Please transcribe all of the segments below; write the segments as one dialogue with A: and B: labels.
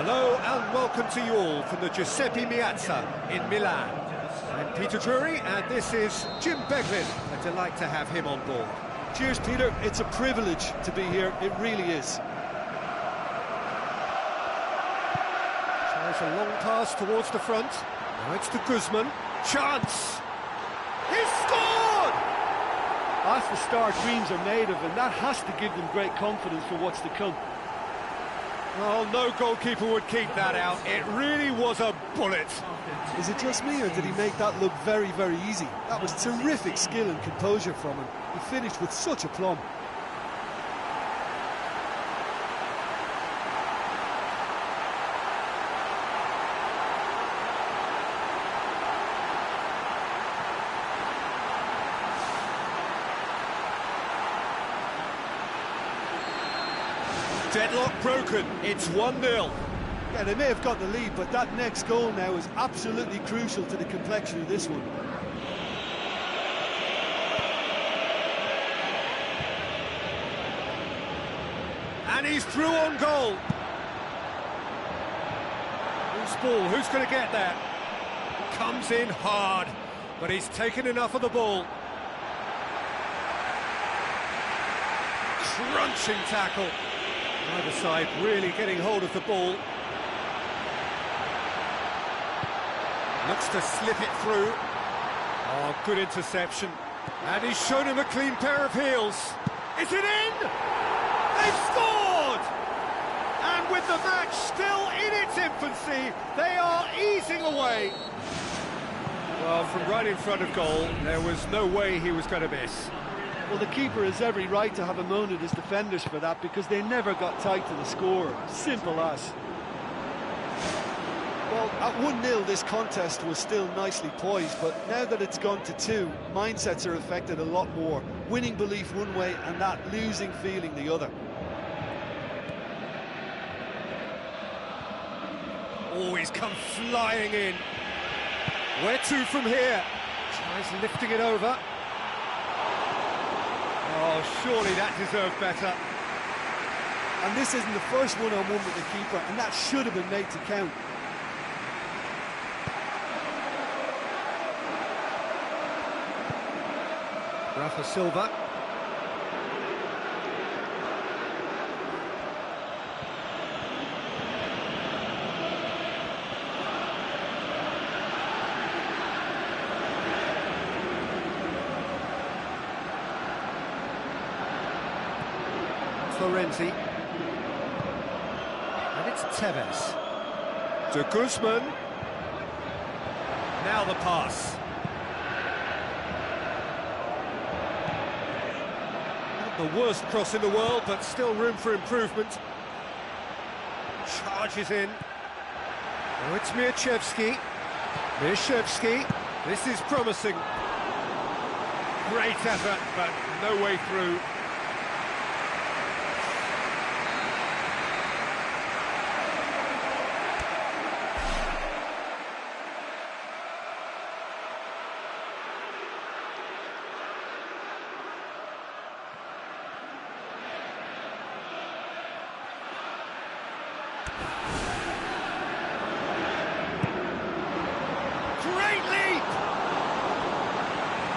A: Hello and welcome to you all from the Giuseppe Meazza in Milan. I'm Peter Drury and this is Jim Beglin. A delight to have him on board.
B: Cheers, Peter. It's a privilege to be here. It really is.
A: Tries a long pass towards the front. Now it's to Guzman. Chance! He's scored!
B: That's the start dreams are made of, and that has to give them great confidence for what's to come.
A: Well, no goalkeeper would keep that out. It really was a bullet.
B: Is it just me, or did he make that look very, very easy? That was terrific skill and composure from him. He finished with such aplomb.
A: Deadlock broken. It's 1-0.
B: Yeah, they may have got the lead, but that next goal now is absolutely crucial to the complexion of this one.
A: And he's through on goal. Loose ball, who's going to get there? Comes in hard, but he's taken enough of the ball. Crunching tackle. Either side really getting hold of the ball. Looks to slip it through. Oh, good interception. And he's shown him a clean pair of heels. Is it in? They've scored! And with the match still in its infancy, they are easing away. Well, from right in front of goal, there was no way he was going to miss.
B: Well, the keeper has every right to have a moan at his defenders for that, because they never got tight to the score. Simple as. Well, at 1-0 this contest was still nicely poised, but now that it's gone to 2, mindsets are affected a lot more. Winning belief one way and that losing feeling the other.
A: Oh, he's come flying in. Where to from here? Tries lifting it over. Oh, surely that deserved better.
B: And this isn't the first one-on-one with the keeper, and that should have been made to count.
A: Rafa Silva. Florenzi. And it's Tevez. To Guzman. Now the pass. Not the worst cross in the world, but still room for improvement. Charges in. Oh, it's Mieczewski. This is promising. Great effort, but no way through.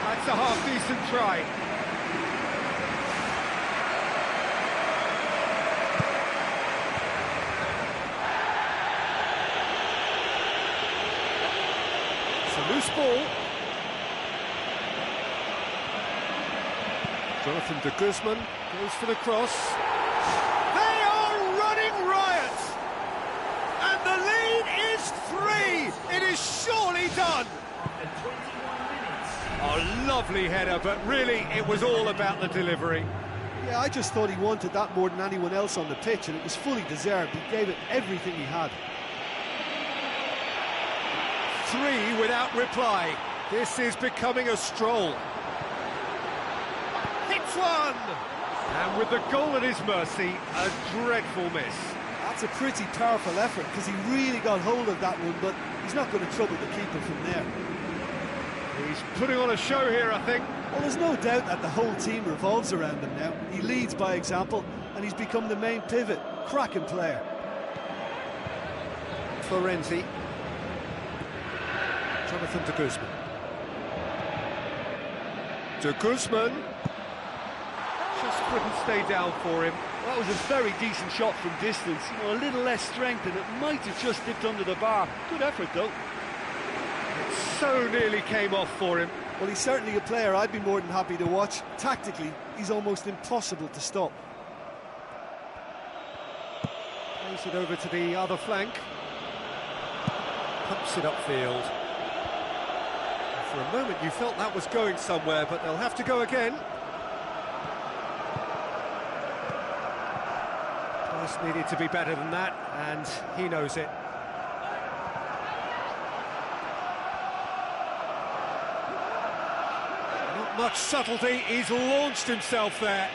A: That's a half-decent try. It's a loose ball. Jonathan de Guzman goes for the cross. They are running riot! And the lead is 3! It is surely done! Oh, lovely header, but really it was all about the delivery.
B: Yeah, I just thought he wanted that more than anyone else on the pitch, and it was fully deserved. He gave it everything he had.
A: 3 without reply. This is becoming a stroll. Hits one! And with the goal at his mercy, a dreadful miss.
B: That's a pretty powerful effort, because he really got hold of that one, but he's not going to trouble the keeper from there.
A: He's putting on a show here, I think.
B: Well, there's no doubt that the whole team revolves around him now. He leads by example, and he's become the main pivot. Cracking player.
A: Florenzi. Jonathan de Guzman. De Guzman. Just couldn't stay down for him.
B: That was a very decent shot from distance. You know, a little less strength, and it might have just dipped under the bar. Good effort, though.
A: It so nearly came off for him.
B: Well, he's certainly a player I'd be more than happy to watch. Tactically, he's almost impossible to stop.
A: Plays it over to the other flank. Pumps it upfield. For a moment you felt that was going somewhere, but they'll have to go again. Pass needed to be better than that, and he knows it. Not much subtlety, he's launched himself there.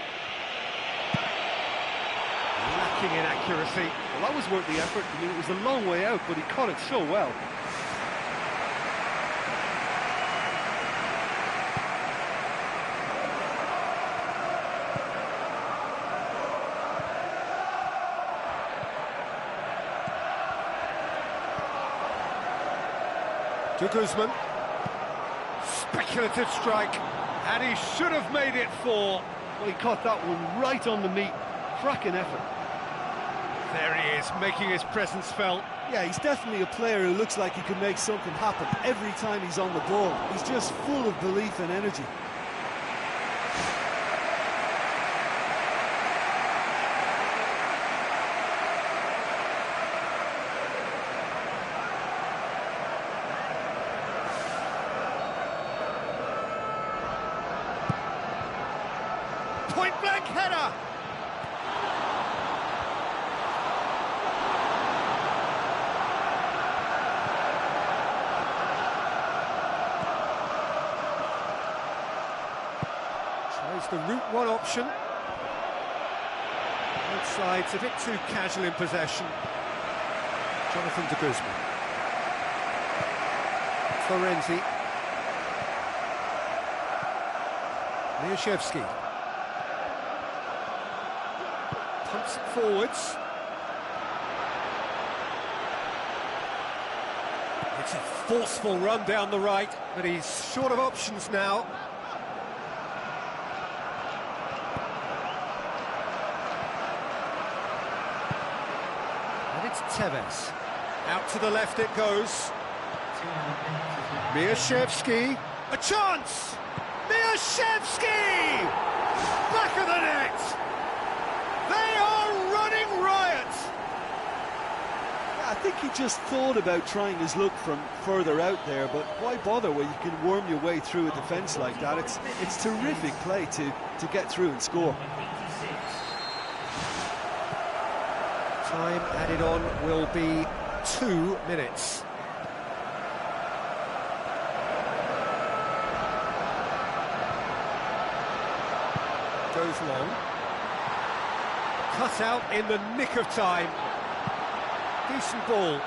A: Lacking in accuracy.
B: Well, that was worth the effort. I mean, it was a long way out, but he caught it so well.
A: To Guzman. Speculative strike, and he should have made it 4.
B: Well, he caught that one right on the meat. Cracking effort.
A: There he is, making his presence felt.
B: Yeah, he's definitely a player who looks like he can make something happen every time he's on the ball. He's just full of belief and energy.
A: Point-blank header! Tries the route one option. Both sides a bit too casual in possession. Jonathan de Guzman. Florenzi. Mieszewski. Pumps it forwards. It's a forceful run down the right, but he's short of options now. And it's Tevez. Out to the left it goes. Mieszewski. A chance! Mieszewski! Back of the net! They are running riot!
B: I think he just thought about trying his luck from further out there, but why bother when you can worm your way through a defence like that? It's terrific play to get through and score.
A: Time added on will be 2 minutes. Goes long. Cut out in the nick of time. Decent ball.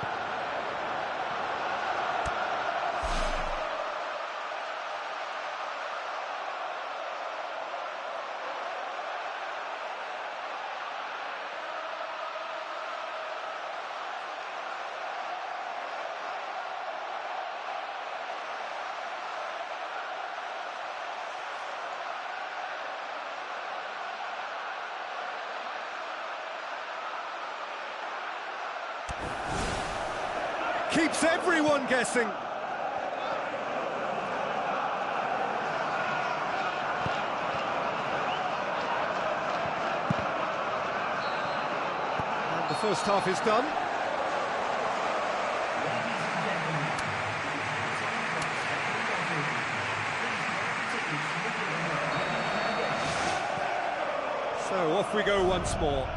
A: Keeps everyone guessing. And the first half is done. So off we go once more.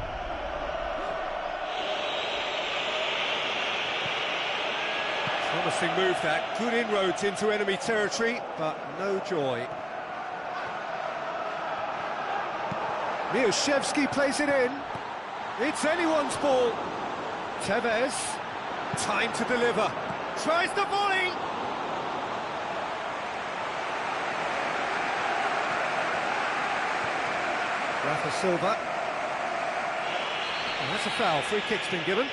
A: Promising move that, good inroads into enemy territory, but no joy. Mieszewski plays it in. It's anyone's ball. Tevez, time to deliver. Tries the volley. Rafa Silva. And that's a foul, free kick's been given.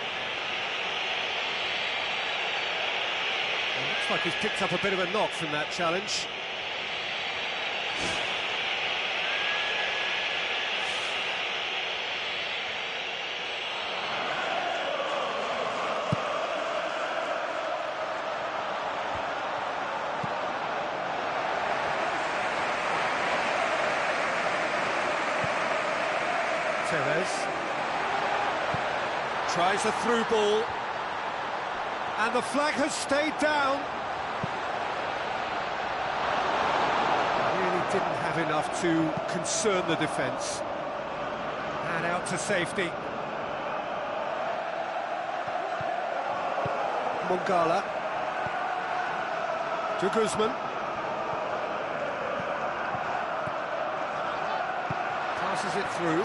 A: Looks like he's picked up a bit of a knock from that challenge. Tevez. Tries a through ball. And the flag has stayed down. Really didn't have enough to concern the defence. And out to safety. Mongala. To Guzman. Passes it through.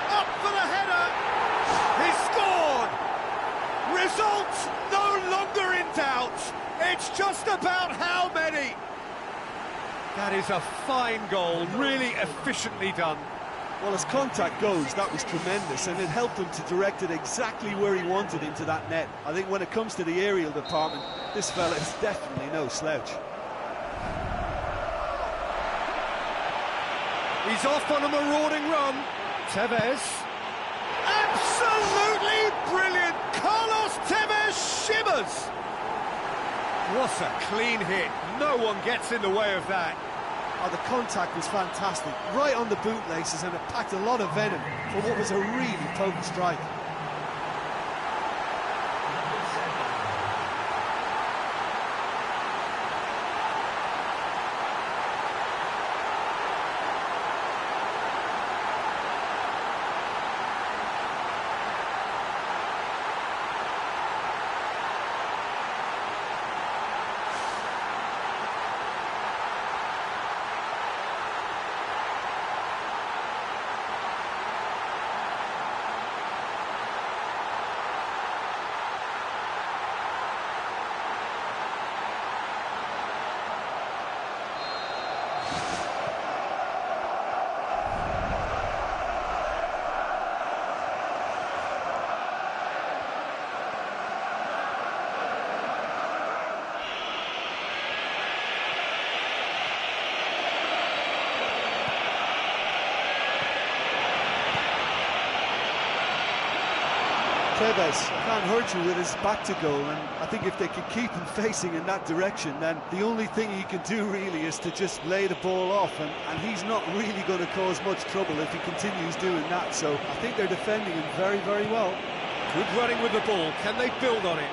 A: Up for the header! He scored! Result no longer in doubt. It's just about how many. That is a fine goal, really efficiently done.
B: Well, as contact goes, that was tremendous, and it helped him to direct it exactly where he wanted into that net. I think when it comes to the aerial department, this fella is definitely no slouch.
A: He's off on a marauding run. Tevez. Absolutely brilliant! Carlos Tevez shimmers! What a clean hit. No one gets in the way of that.
B: Oh, the contact was fantastic, right on the bootlaces, and it packed a lot of venom for what was a really potent strike. Tevez can't hurt you with his back to goal, and I think if they can keep him facing in that direction, then the only thing he can do really is to just lay the ball off, and he's not really going to cause much trouble if he continues doing that. So I think they're defending him very, very well.
A: Good running with the ball. Can they build on it?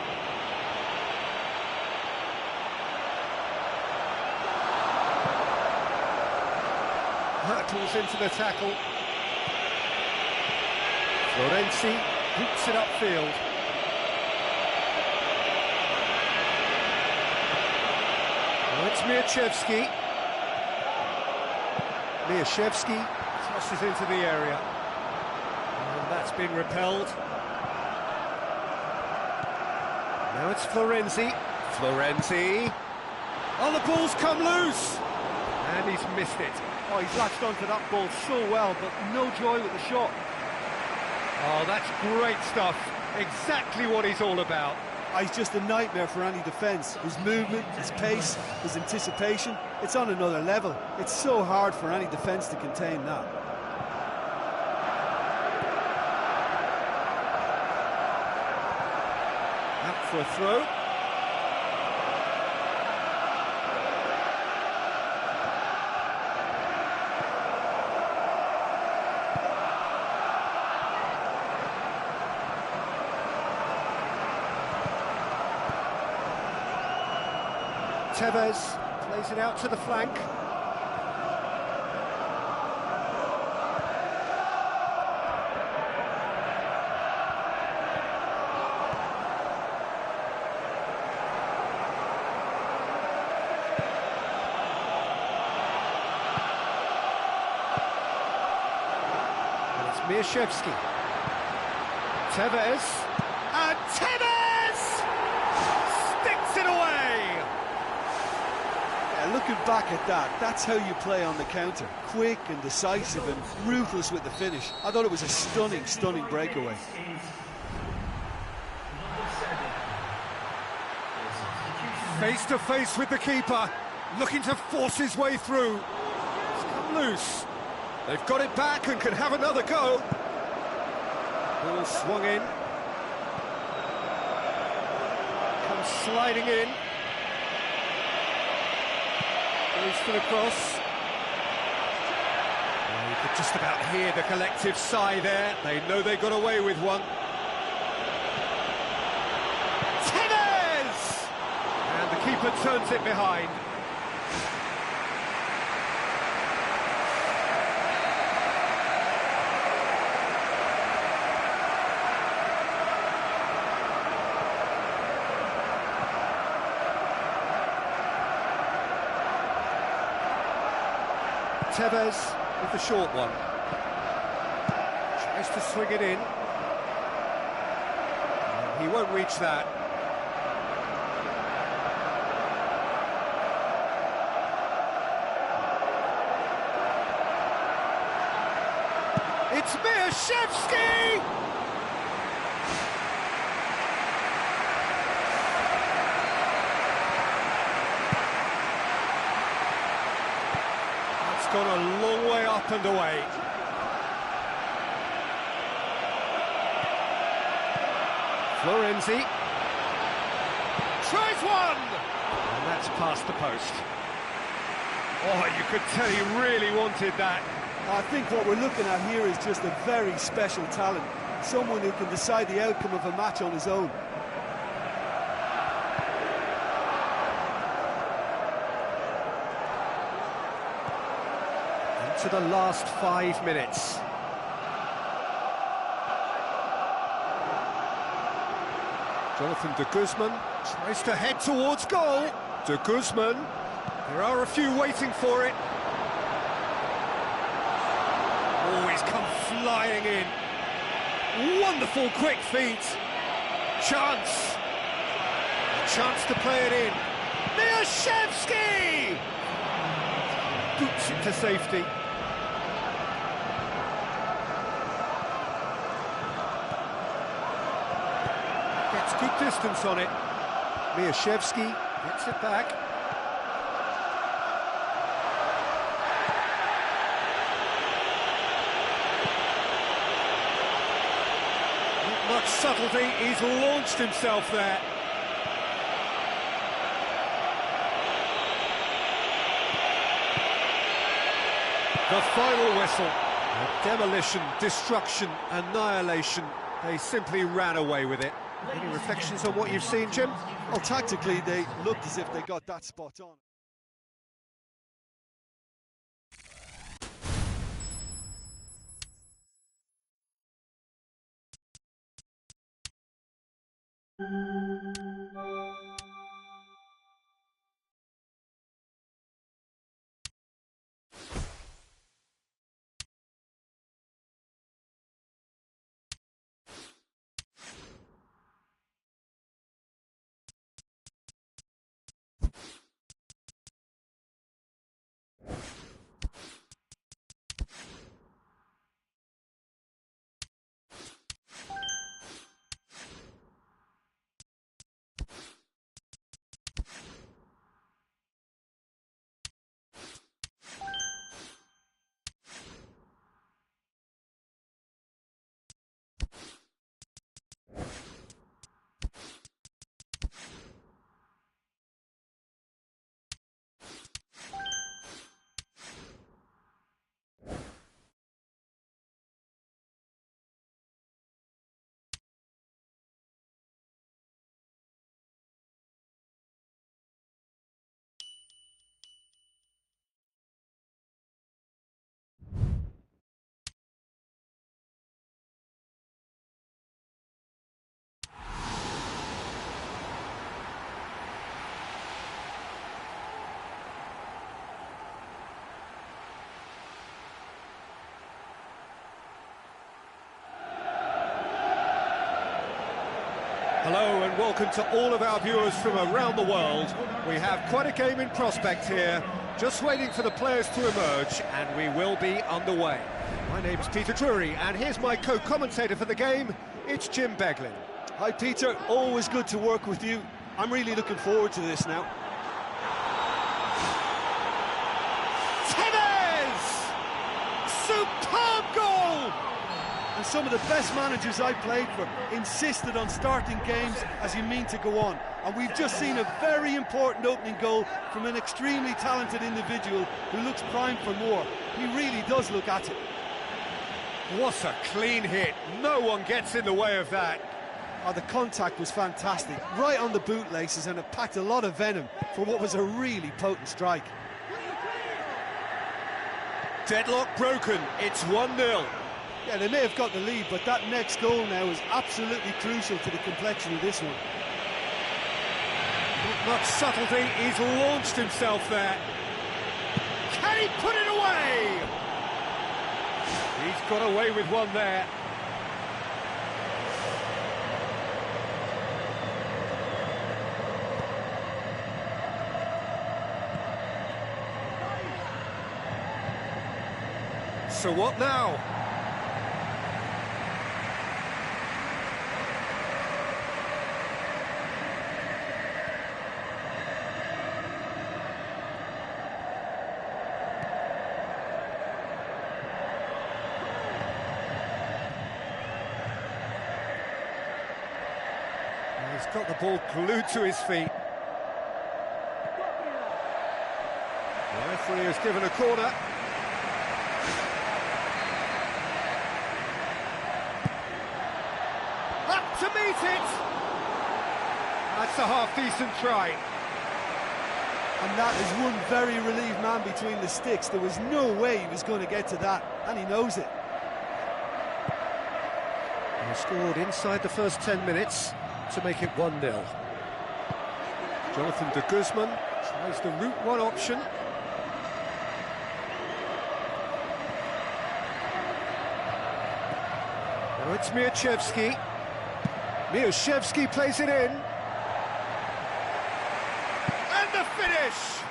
A: Hurtles into the tackle. Florenzi boots it upfield. Now it's Mieczewski. Mieczewski tosses into the area. And that's been repelled. Now it's Florenzi. Florenzi. Oh, the ball's come loose! And he's missed it.
B: Oh, he's latched onto that ball so well, but no joy with the shot.
A: Oh, that's great stuff. Exactly what he's all about.
B: He's just a nightmare for any defence. His movement, his pace, his anticipation, it's on another level. It's so hard for any defence to contain that.
A: Out for a throw. Tevez plays it out to the flank. And it's Mieczewski. Tevez. And Tevez sticks it away!
B: Looking back at that, that's how you play on the counter. Quick and decisive and ruthless with the finish. I thought it was a stunning, stunning breakaway.
A: Face to face with the keeper, looking to force his way through. It's come loose. They've got it back and can have another go. Ball swung in. Comes sliding in. Goes for the cross. You could just about hear the collective sigh there. They know they got away with one. Tevez! And the keeper turns it behind. Tevez with the short one. Tries to swing it in. He won't reach that. It's myClub! Gone a long way up and away. Florenzi tries one, and that's past the post. Oh, you could tell he really wanted that.
B: I think what we're looking at here is just a very special talent, someone who can decide the outcome of a match on his own.
A: To the last 5 minutes. Jonathan de Guzman tries to head towards goal. De Guzman, there are a few waiting for it. Oh, he's come flying in. Wonderful quick feet. Chance. A chance to play it in. myClub! Boots it to safety. Gets good distance on it. myClub gets it back. Not much subtlety, he's launched himself there. The final whistle. Demolition, destruction, annihilation. They simply ran away with it. Any reflections on what you've seen, Jim?
B: Well, tactically, they looked as if they got that spot on.
A: Hello and welcome to all of our viewers from around the world. We have quite a game in prospect here, just waiting for the players to emerge, and we will be underway. My name's Peter Drury, and here's my co-commentator for the game, it's Jim Beglin.
B: Hi Peter, always good to work with you. I'm really looking forward to this now.
A: Tevez! Superb goal!
B: And some of the best managers I played for insisted on starting games as you mean to go on. And we've just seen a very important opening goal from an extremely talented individual who looks primed for more. He really does look at it.
A: What a clean hit. No one gets in the way of that.
B: Oh, the contact was fantastic, right on the bootlaces, and it packed a lot of venom for what was a really potent strike.
A: Deadlock broken, it's 1-0.
B: Yeah, they may have got the lead, but that next goal now is absolutely crucial to the complexion of this one.
A: Not much subtlety, he's launched himself there. Can he put it away? He's got away with one there. So what now? He's got the ball glued to his feet. The referee has given a corner. Up to meet it! That's a half-decent try.
B: And that is one very relieved man between the sticks. There was no way he was going to get to that, and he knows it.
A: He scored inside the first 10 minutes to make it 1-0. Jonathan de Guzman tries the route one option. Now it's Mieczewski. Mieczewski plays it in. And the finish!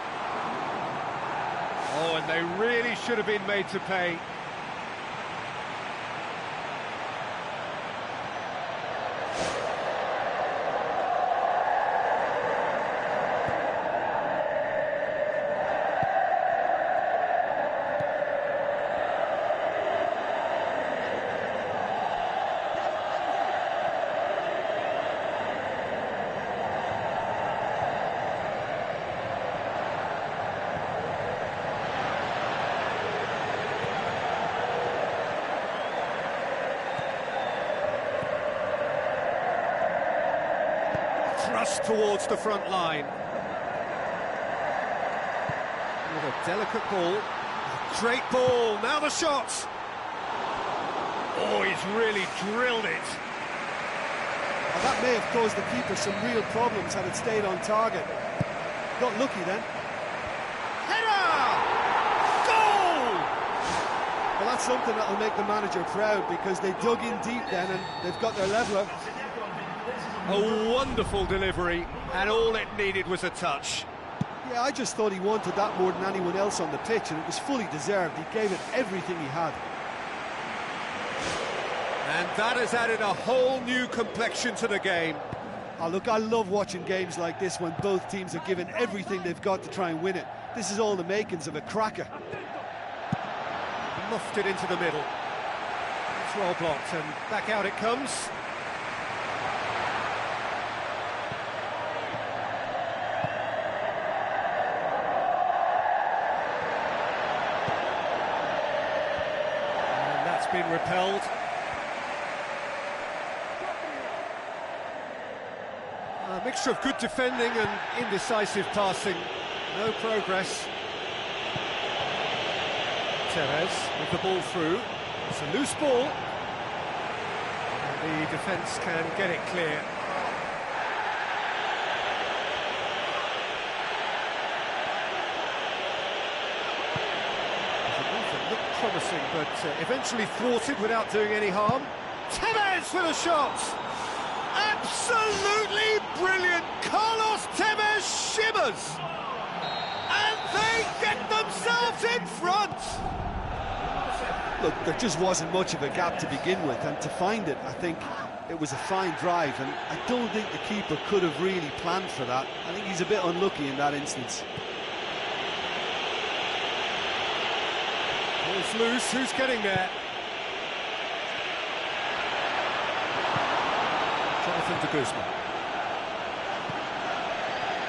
A: Oh, and they really should have been made to pay. Thrust towards the front line. With a delicate ball. Great ball, now the shot! Oh, he's really drilled it.
B: Well, that may have caused the keeper some real problems had it stayed on target. Got lucky then.
A: Header! Goal!
B: Well, that's something that'll make the manager proud, because they dug in deep then and they've got their leveller.
A: A wonderful delivery, and all it needed was a touch.
B: Yeah, I just thought he wanted that more than anyone else on the pitch, and it was fully deserved. He gave it everything he had.
A: And that has added a whole new complexion to the game.
B: Oh, look, I love watching games like this when both teams are given everything they've got to try and win it. This is all the makings of a cracker.
A: Muffed it into the middle. It's well blocked, and back out it comes. Been repelled. A mixture of good defending and indecisive passing. No progress. Tevez with the ball through. It's a loose ball. And the defence can get it clear. Promising, but eventually thwarted without doing any harm. Tevez with a shot! Absolutely brilliant! Carlos Tevez shimmers! And they get themselves in front!
B: Look, there just wasn't much of a gap to begin with, and to find it, I think it was a fine drive, and I don't think the keeper could have really planned for that. I think he's a bit unlucky in that instance.
A: Ball's loose, who's getting there? to Guzman.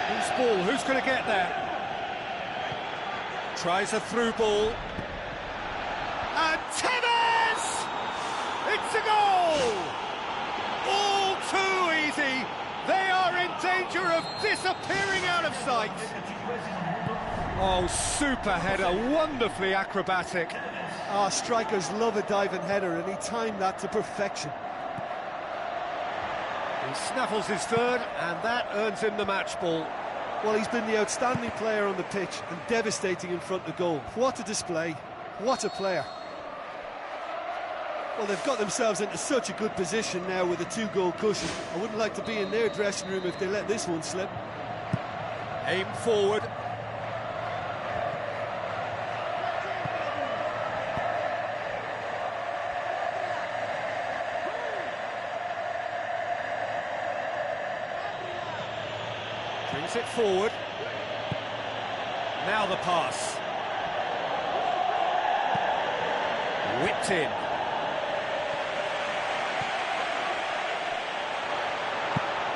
A: Who's ball? Who's going to get there? Tries a through ball. And Tevez! It's a goal! All too easy. They are in danger of disappearing out of sight. Oh, super header, wonderfully acrobatic.
B: Ah, strikers love a diving header, and he timed that to perfection.
A: He snaffles his third, and that earns him the match ball.
B: Well, he's been the outstanding player on the pitch and devastating in front of goal. What a display, what a player. Well, they've got themselves into such a good position now with a 2-goal cushion. I wouldn't like to be in their dressing room if they let this one slip.
A: Aim forward. Brings it forward. Now the pass. Whipped in.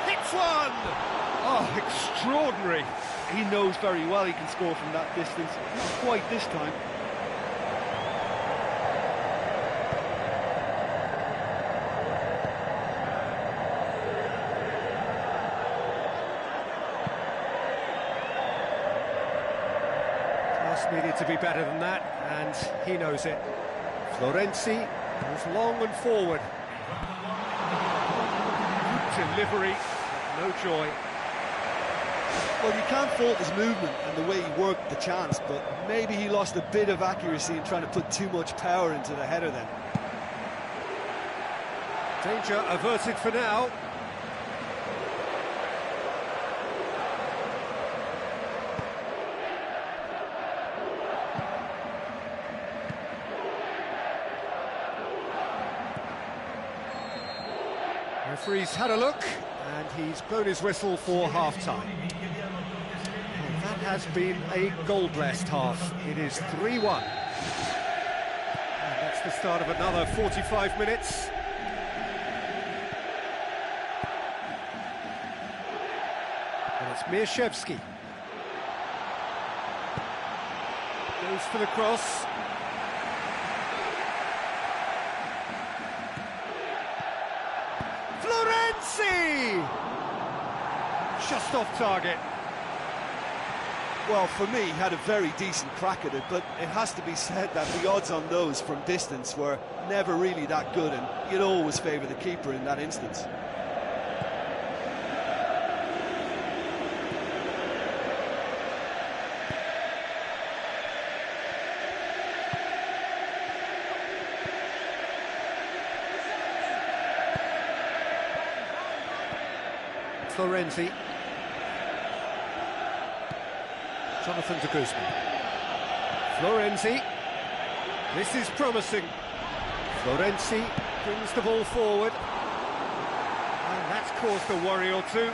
A: Hits one! Oh, extraordinary.
B: He knows very well he can score from that distance. Not quite this time.
A: Needed to be better than that, and he knows it. Florenzi goes long and forward. Good delivery, no joy.
B: Well, you can't fault his movement and the way he worked the chance, but maybe he lost a bit of accuracy in trying to put too much power into the header then.
A: Danger averted for now. Referee's had a look, and he's blown his whistle for half-time. Well, that has been a goal-blessed half. It is 3-1. And that's the start of another 45 minutes. And it's Mieszewski. Goes for the cross. Just off target.
B: Well, for me, he had a very decent crack at it, but it has to be said that the odds on those from distance were never really that good, and you'd always favour the keeper in that instance.
A: Florenzi. Jonathan de Guzman. Florenzi. This is promising. Florenzi brings the ball forward. And that's caused a worry or two.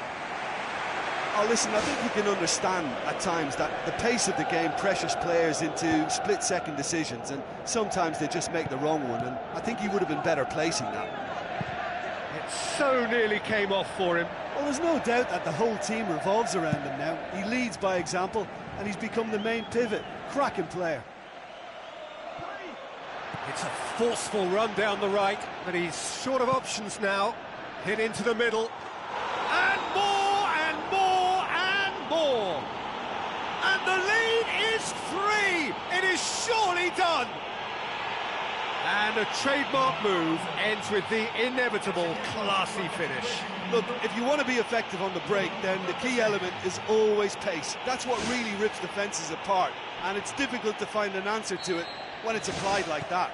B: Oh, listen, I think you can understand at times that the pace of the game pressures players into split-second decisions, and sometimes they just make the wrong one, and I think he would have been better placing that.
A: It so nearly came off for him.
B: Well, there's no doubt that the whole team revolves around him now. He leads by example, and he's become the main pivot. Cracking player.
A: It's a forceful run down the right, but he's short of options now. Hit into the middle. And more, and more, and more. And the lead is 3. It is surely done. And a trademark move ends with the inevitable classy finish.
B: Look, if you want to be effective on the break, then the key element is always pace. That's what really rips defences apart, and it's difficult to find an answer to it when it's applied like that.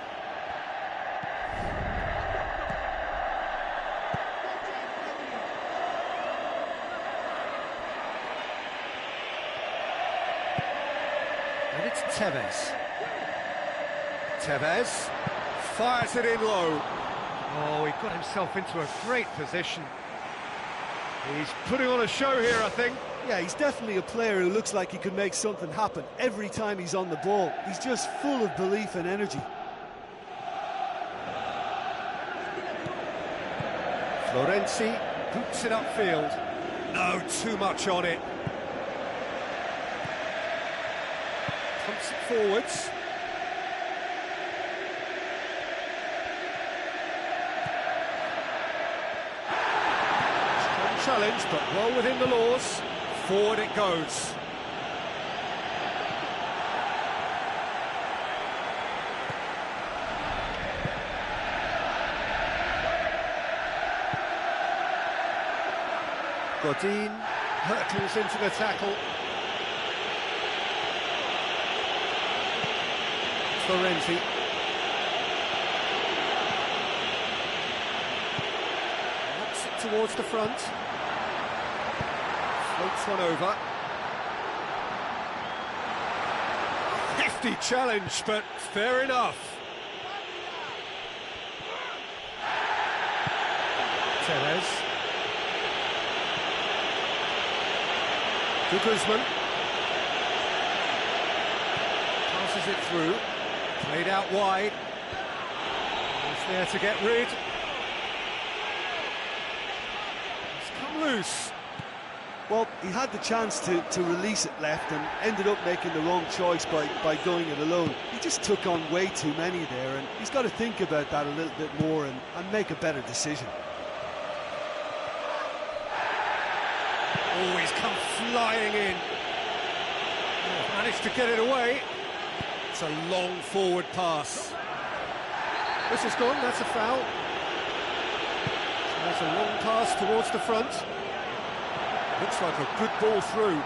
A: And it's Tevez. Tevez fires it in low. Oh, he got himself into a great position. He's putting on a show here, I think.
B: Yeah, he's definitely a player who looks like he could make something happen every time he's on the ball. He's just full of belief and energy.
A: Florenzi Boots it upfield. No, too much on it. Pumps it forwards. Strong challenge, but well within the laws. Forward it goes. Godin hurtles into the tackle. Florenzi. Knocks it towards the front. Floats one over. Hefty challenge, but fair enough. Tellez. To Guzman. Passes it through. Played out wide. He's there to get rid. It's come loose.
B: Well, he had the chance to release it left and ended up making the wrong choice by going it alone. He just took on way too many there, and he's got to think about that a little bit more and make a better decision.
A: Oh, he's come flying in. Oh, managed to get it away. It's a long forward pass. This is gone, that's a foul. There's a long pass towards the front. Looks like a good ball through.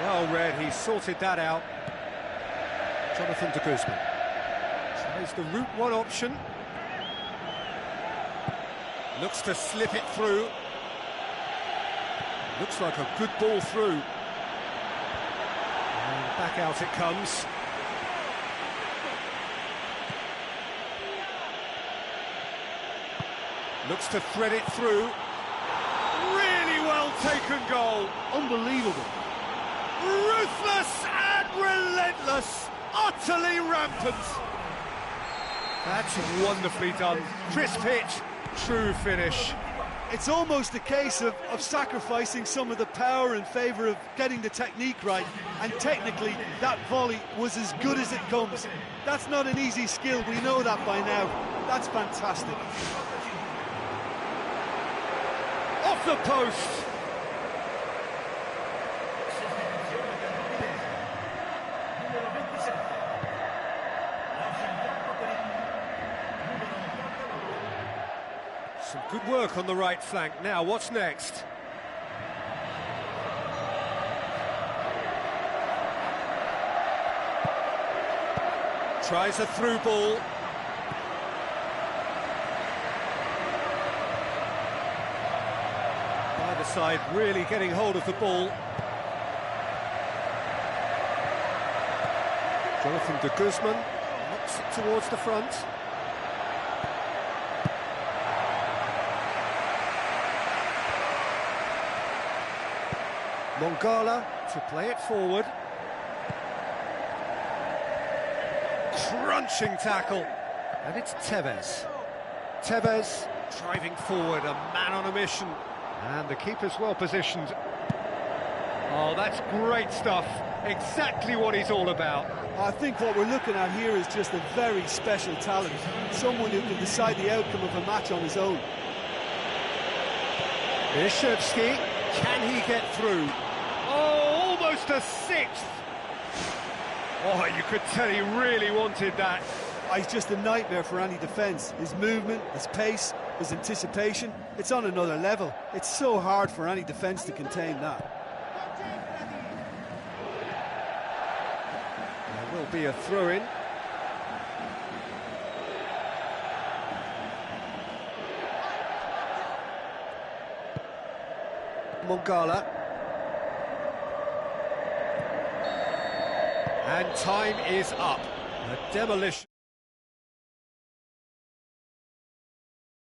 A: Well read, he sorted that out. Jonathan de Guzman. Tries the route one option. Looks to slip it through. Looks like a good ball through. And back out it comes. Looks to thread it through. Really well taken goal.
B: Unbelievable.
A: Ruthless and relentless. Utterly rampant. That's wonderfully done. Crisp hit, true finish.
B: It's almost a case of sacrificing some of the power in favour of getting the technique right, and technically that volley was as good as it comes. That's not an easy skill, we know that by now. That's fantastic.
A: Off the post. Some good work on the right flank. Now, what's next? Tries a through ball. Either side really getting hold of the ball. Jonathan de Guzman knocks it towards the front. Mongala to play it forward. Crunching tackle. And it's Tevez. Tevez driving forward, a man on a mission. And the keeper's well positioned. Oh, that's great stuff. Exactly what he's all about.
B: I think what we're looking at here is just a very special talent. Someone who can decide the outcome of a match on his own.
A: Bishevsky, can he get through? Oh, almost a sixth! Oh, you could tell he really wanted that.
B: He's just a nightmare for any defence. His movement, his pace, his anticipation, it's on another level. It's so hard for any defence to contain that.
A: There will be a throw-in. Mongala. And time is up. A demolition.